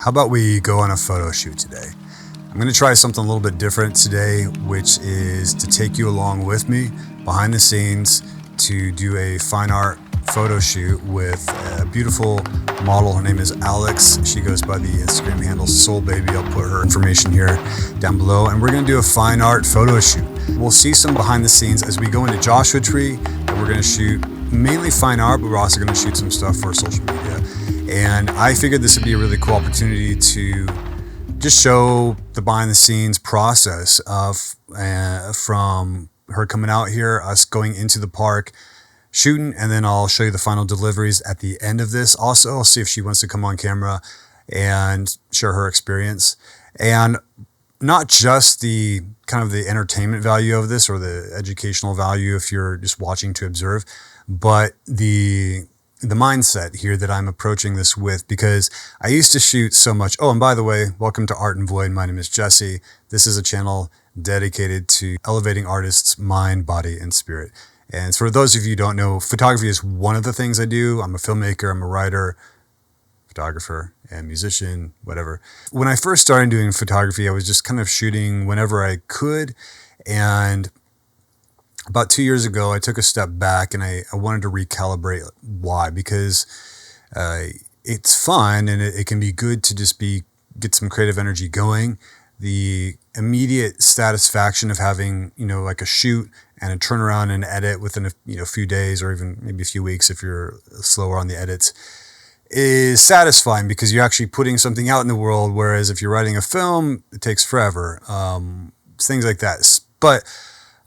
How about we go on a photo shoot today? I'm going to try something a little bit different today, which is to take you along with me behind the scenes to do a fine art photo shoot with a beautiful model. Her name is Alex. She goes by the Instagram handle Soul Baby. I'll put her information here down below. And we're going to do a fine art photo shoot. We'll see some behind the scenes as we go into Joshua Tree, and we're going to shoot mainly fine art, but we're also going to shoot some stuff for social media. And I figured this would be a really cool opportunity to just show the behind the scenes process of from her coming out here, us going into the park, shooting, and then I'll show you the final deliveries at the end of this. Also, I'll see if she wants to come on camera and share her experience. And not just the kind of the entertainment value of this or the educational value if you're just watching to observe, but the mindset here that I'm approaching this with, because I used to shoot so much. Oh, and by the way, welcome to Art and Void. My name is Jesse. This is a channel dedicated to elevating artists' mind, body, and spirit. And for those of you who don't know, photography is one of the things I do. I'm a filmmaker, I'm a writer, photographer, and musician, whatever. When I first started doing photography, I was just kind of shooting whenever I could. And about 2 years ago, I took a step back and I wanted to recalibrate. Why? Because it's fun and it can be good to just get some creative energy going. The immediate satisfaction of having, like a shoot and a turnaround and edit within a few days or even maybe a few weeks if you're slower on the edits is satisfying because you're actually putting something out in the world. Whereas if you're writing a film, it takes forever. Things like that. But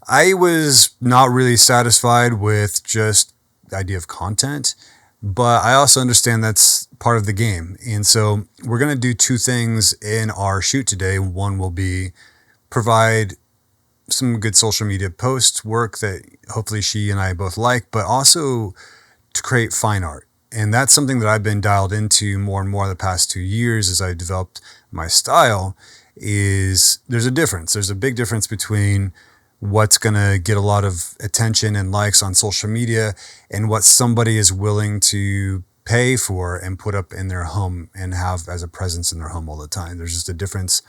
I was not really satisfied with just the idea of content, but I also understand that's part of the game. And so we're going to do two things in our shoot today. One will be provide some good social media posts, work that hopefully she and I both like, but also to create fine art. And that's something that I've been dialed into more and more the past 2 years as I developed my style. Is there's a difference. There's a big difference between what's going to get a lot of attention and likes on social media and what somebody is willing to pay for and put up in their home and have as a presence in their home all the time. There's just a difference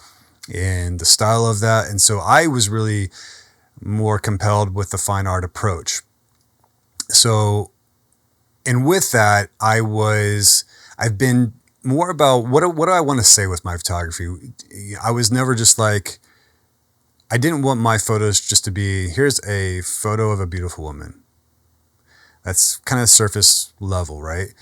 in the style of that. And so I was really more compelled with the fine art approach. So, and with that, I've been more about what do I want to say with my photography? I was never just like, I didn't want my photos just to be, here's a photo of a beautiful woman. That's kind of surface level, right?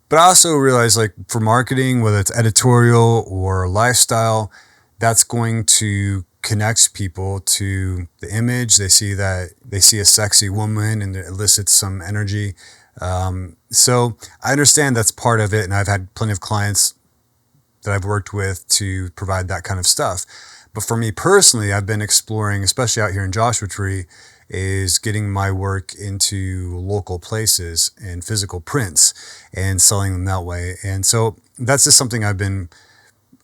But I also realized, like, for marketing, whether it's editorial or lifestyle, that's going to connect people to the image. They see a sexy woman and it elicits some energy. So I understand that's part of it. And I've had plenty of clients that I've worked with to provide that kind of stuff. But for me personally, I've been exploring, especially out here in Joshua Tree, is getting my work into local places and physical prints and selling them that way. And so that's just something I've been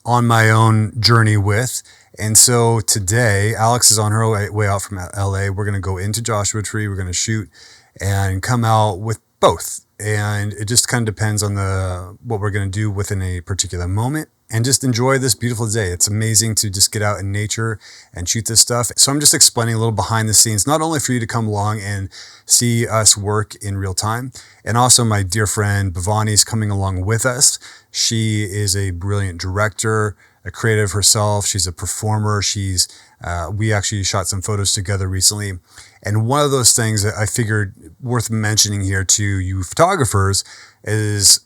on my own journey with. And so today, Alex is on her way out from LA. We're going to go into Joshua Tree. We're going to shoot and come out with both. And it just kind of depends on what we're going to do within a particular moment. And just enjoy this beautiful day. It's amazing to just get out in nature and shoot this stuff. So I'm just explaining a little behind the scenes, not only for you to come along and see us work in real time, and also my dear friend Bhavani is coming along with us. She is a brilliant director, a creative herself. She's a performer. We actually shot some photos together recently. And one of those things that I figured worth mentioning here to you photographers is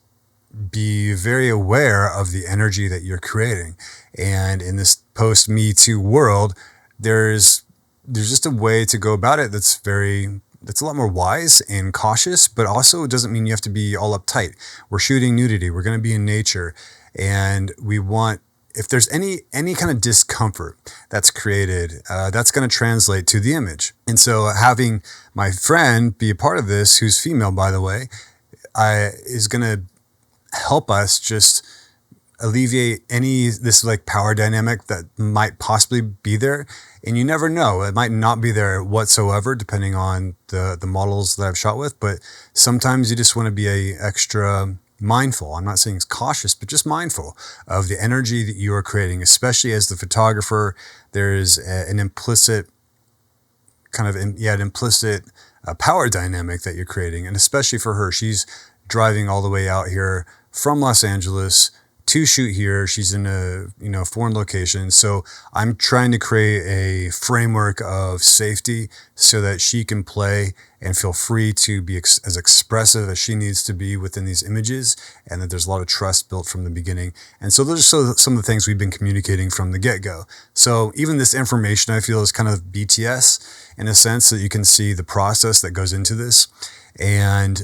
be very aware of the energy that you're creating. And in this post-Me Too world, there's just a way to go about it that's a lot more wise and cautious, but also it doesn't mean you have to be all uptight. We're shooting nudity. We're going to be in nature. And we want, if there's any kind of discomfort that's created, that's going to translate to the image. And so having my friend be a part of this, who's female, by the way, is going to help us just alleviate this like power dynamic that might possibly be there. And you never know, it might not be there whatsoever, depending on the models that I've shot with. But sometimes you just want to be a extra mindful. I'm not saying it's cautious, but just mindful of the energy that you are creating, especially as the photographer. There is an implicit power dynamic that you're creating. And especially for her, she's driving all the way out here from Los Angeles to shoot here. She's in a foreign location. So I'm trying to create a framework of safety so that she can play and feel free to be as expressive as she needs to be within these images, and that there's a lot of trust built from the beginning. And so those are some of the things we've been communicating from the get-go. So even this information I feel is kind of BTS in a sense, that you can see the process that goes into this and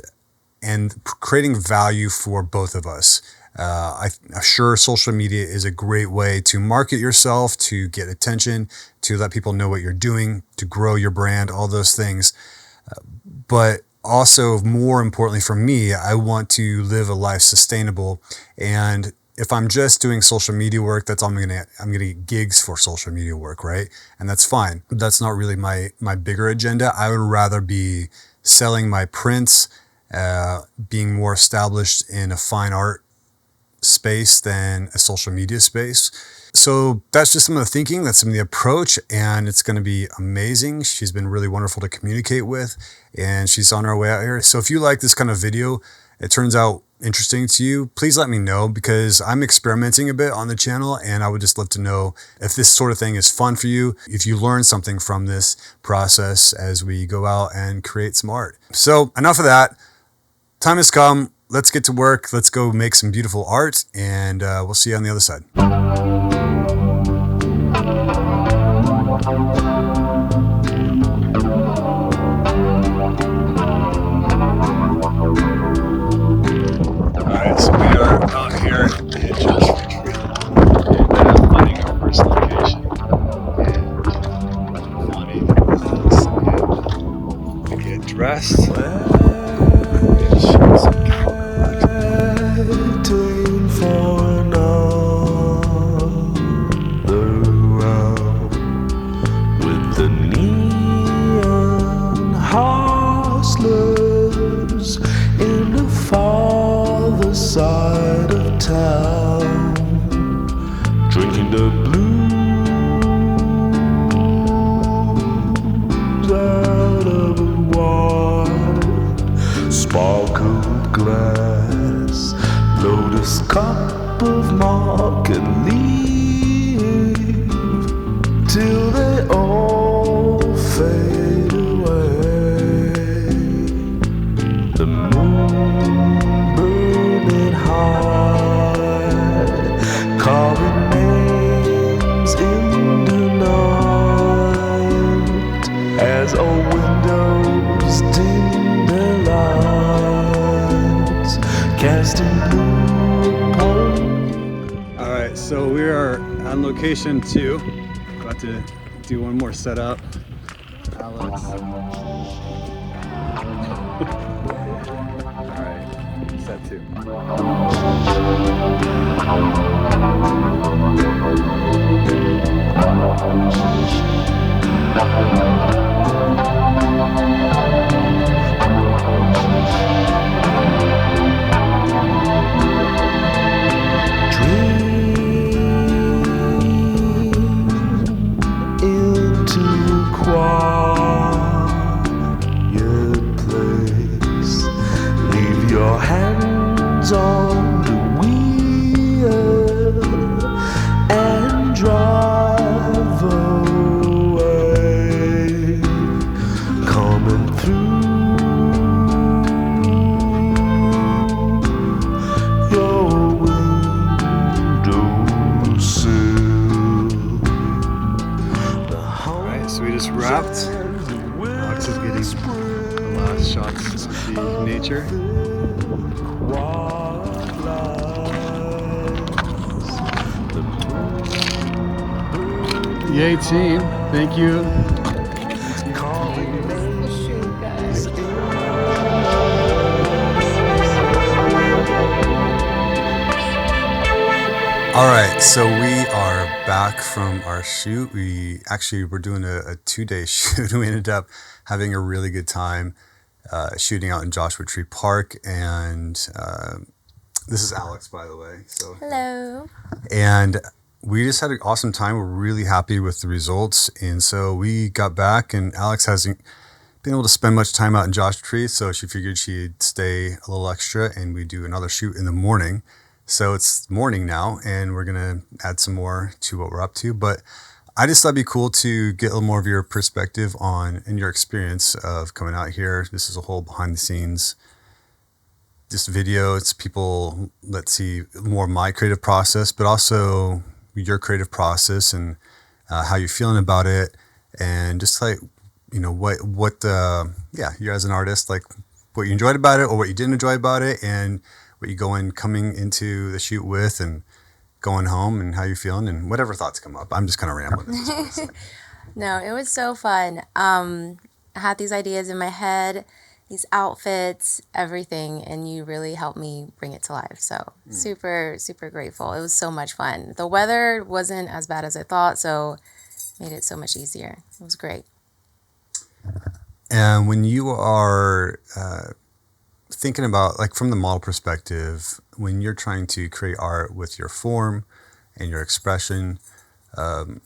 creating value for both of us. I'm sure social media is a great way to market yourself, to get attention, to let people know what you're doing, to grow your brand, all those things. But also, more importantly for me, I want to live a life sustainable. And if I'm just doing social media work, that's all I'm gonna get gigs for social media work, right? And that's fine. That's not really my bigger agenda. I would rather be selling my prints, being more established in a fine art space than a social media space. So that's just some of the thinking, that's some of the approach, and it's going to be amazing. She's been really wonderful to communicate with, and she's on her way out here. So if you like this kind of video, it turns out interesting to you, please let me know, because I'm experimenting a bit on the channel, and I would just love to know if this sort of thing is fun for you, if you learn something from this process as we go out and create some art. So enough of that. Time has come. Let's get to work. Let's go make some beautiful art, and we'll see you on the other side. Alright, so we are out here in Joshua Tree and finding our first location. And Bhavani is get dressed. Side of town, drinking the blues out of a wide, sparkled glass, lotus cup of market leaf, till they all fade away. The moon calling names in the night as old windows dim their lights, casting blue upon. Alright, so we are on location 2. About to do one more setup. Alex. Alright, set 2. Into a quiet place, leave your hands on the wheel and drive away, coming through your windowsill. Alright, so we just wrapped. Alex is getting the last shots of the nature. Yay team, thank you. Alright, so we are back from our shoot. We actually were doing a 2-day shoot. We ended up having a really good time shooting out in Joshua Tree Park, and This is Alex, by the way. So Hello. and we just had an awesome time. We're really happy with the results, and so we got back. And Alex hasn't been able to spend much time out in Joshua Tree, so she figured she'd stay a little extra, and we do another shoot in the morning. So it's morning now, and we're gonna add some more to what we're up to. But I just thought it'd be cool to get a little more of your perspective on and your experience of coming out here. This is a whole behind the scenes this video. It's people let's see more of my creative process, but also your creative process and how you're feeling about it, and just like what you as an artist, like what you enjoyed about it or what you didn't enjoy about it, and what you coming into the shoot with and going home, and how you're feeling and whatever thoughts come up. I'm just kind of rambling at this point. So. No, it was so fun. I had these ideas in my head, these outfits, everything, and you really helped me bring it to life. So super, super grateful. It was so much fun. The weather wasn't as bad as I thought, so made it so much easier. It was great. And when you are thinking about, like, from the model perspective, when you're trying to create art with your form and your expression, I'm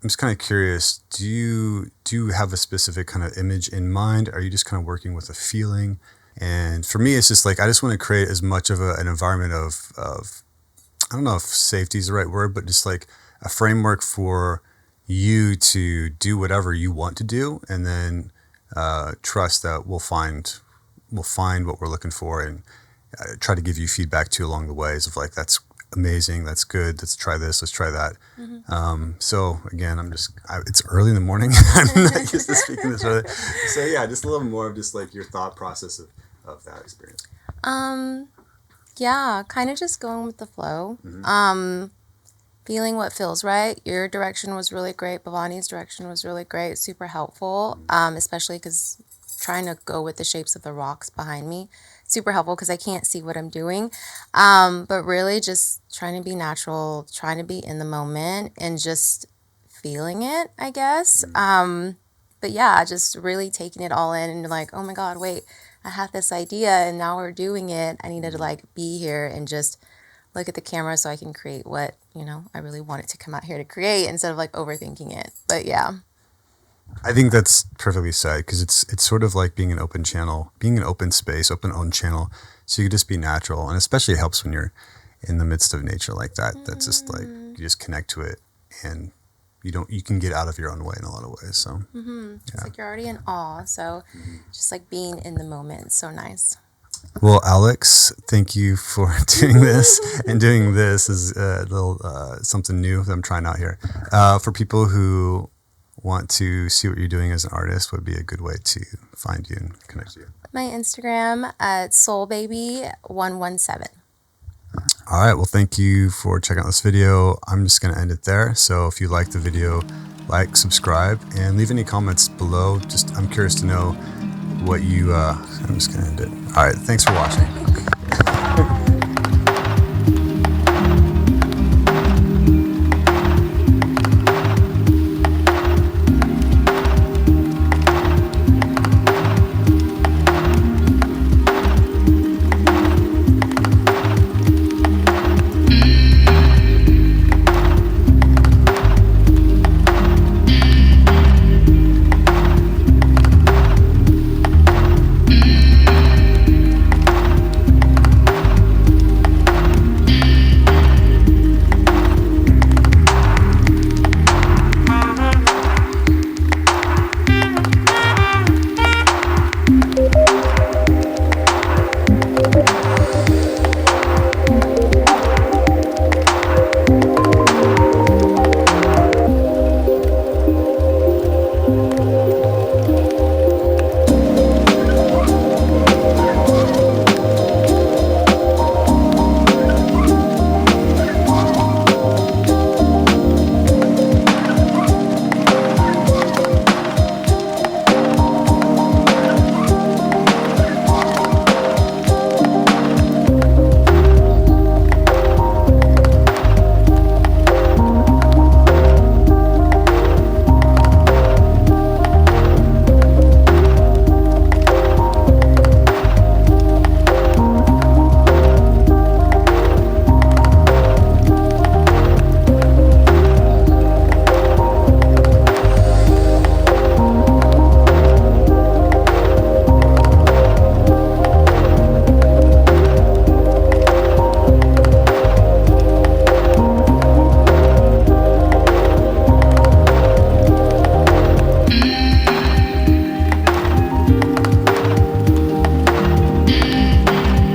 just kind of curious, do you have a specific kind of image in mind? Are you just kind of working with a feeling? And for me, it's just like, I just want to create as much of an environment of I don't know if safety is the right word, but just like a framework for you to do whatever you want to do, and then trust that we'll find what we're looking for, and try to give you feedback too along the ways of like, that's amazing, that's good, let's try this, let's try that. So again, it's early in the morning. I'm not used to speaking this early. So yeah, just a little more of just like your thought process of that experience. Yeah, kind of just going with the flow. Feeling what feels right. Your direction was really great. Bhavani's direction was really great. Super helpful, especially because trying to go with the shapes of the rocks behind me. Super helpful because I can't see what I'm doing. But really just trying to be natural, trying to be in the moment, and just feeling it, I guess. But yeah, just really taking it all in and like, oh my God, wait, I had this idea and now we're doing it. I needed to like be here and just look at the camera so I can create what, I really wanted to come out here to create instead of like overthinking it. But yeah. I think that's perfectly said, because it's sort of like being an open channel, being an open space, open own channel. So you can just be natural, and especially it helps when you're in the midst of nature like that. That's just like, you just connect to it, and you can get out of your own way in a lot of ways. So It's like you're already in awe. So just like being in the moment is so nice. Well, Alex, thank you for doing this. And doing this is a little something new that I'm trying out here. For people who want to see what you're doing as an artist, would be a good way to find you and connect to you? My Instagram at soulbaby117. All right. Well, thank you for checking out this video. I'm just going to end it there. So if you like the video, like, subscribe, and leave any comments below. I'm curious to know what I'm just going to end it. All right. Thanks for watching.